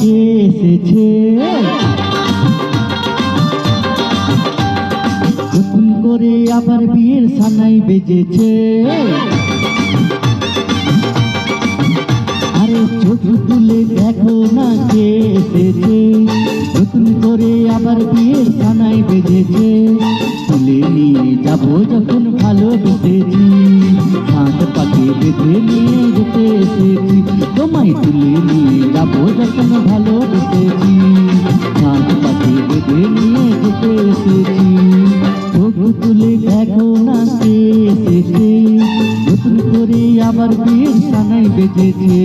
কে এসেছে নতুন করে আবার বিয়ের সানাই বেজেছে আরে চোখ তুলে দেখো না কে এসেছে নতুন করে আবার বিয়ের সানাই বেজেছে তুলে নিয়ে যাবো যখন ভালোবেসেছি হাত পাখি বেঁধে নিয়ে যেতে এসেছি তোমায় তুলে নিয়ে যাবো যখন ভালোবেসেছি হাত পাখি বেঁধে নিয়ে যেতে এসেছি চোখ তুলে দেখো না কে এসেছে নতুন করে আবার বিয়ের সানাই বেজেছে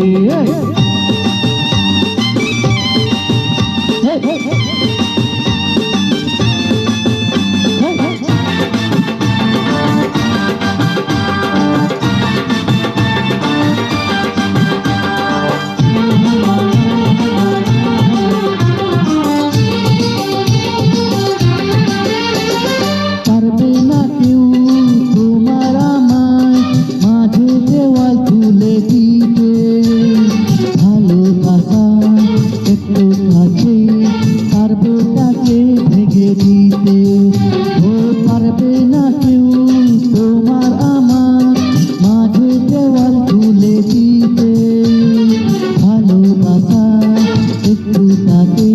পারবে না কেউ তোমার আমায় মাঝে দেওয়াল তুলে দিতে ভালোবাসা একটু কাছে পারবে তাকে ভেঙে দিতে ও পারবে না কেউ তোমার আমার মাঝে দেওয়াল তুলে দিতে ভালোবাসা একটু তাকে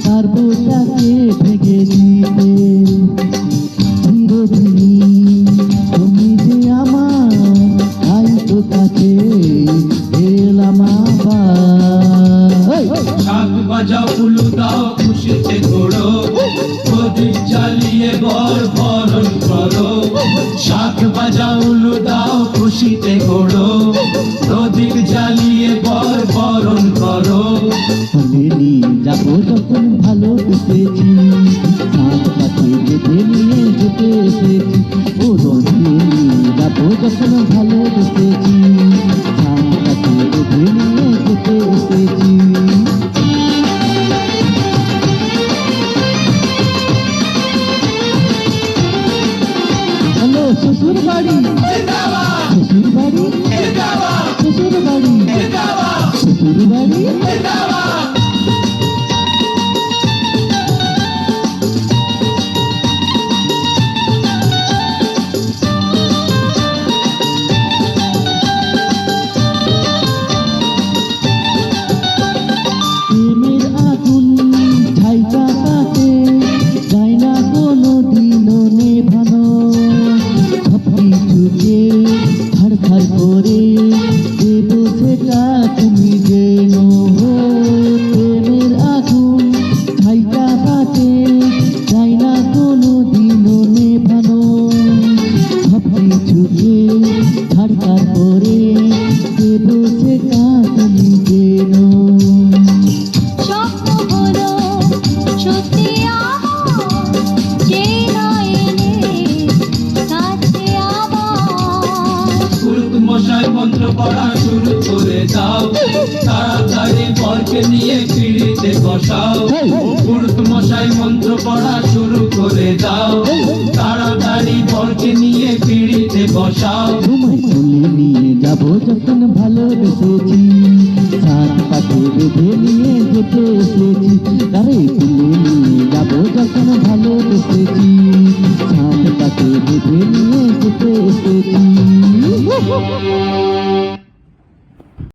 পারবে তাকে ভেঙে দিতে তুমি যে আমার তাই তো কাছে এলাম শাক বাজাও উলু দাও খুশিতে ঘোড়ো প্রদীপ জ্বালিয়ে বর বরণ করো শাক বাজাও উলু দাও খুশিতে ঘোড়ো প্রদীপ জ্বালিয়ে বর বরণ করো তুলে নিয়ে যাবো যখন ভালোবেসেছি হাত পাখি বেঁধে নিয়ে যেতে এসেছি ও তুলে নিয়ে যাবো যখন ভালোবেসেছি হাত পাখি বেঁধে নিয়ে যেতে এসেছি হ্যালো শ্বশুর বাড়ি শ্বশুর বাড়ি শ্বশুর বাড়ি শ্বশুর বাড়ি প্রেমের আগুন ঝাইকা কাটে যায় না কোনো দিনও নেভানো সব কিছুকে ধার ধার করে দেবো সেটা তুমি জেনো প্রেমের আগুন ঝাইকা কাটে যায় না কোনো দিনও নেভানো সব কিছুকে ধার ধার করে দেবো সেটা তুমি জেনো স্বপ্ন হলো সত্যি আমার যে নয়নে কাছে আমার পুরুত মশাই মন্ত্র পড়া শুরু করে দাও তাড়াতাড়ি বরকে নিয়ে পিড়িতে বসাও পুরুত মশাই মন্ত্র পড়া শুরু করে দাও তাড়াতাড়ি বরকে নিয়ে পিড়িতে বসাও তোমায় তুলে নিয়ে যাবো যখন ভালোবেসেছি হাত পাখি বেঁধে নিয়ে যেতে এসেছি তারে তুলে নিয়ে যাবো যখন ভালোবেসেছি হাত পাখি বেঁধে নিয়ে যেতে এসেছি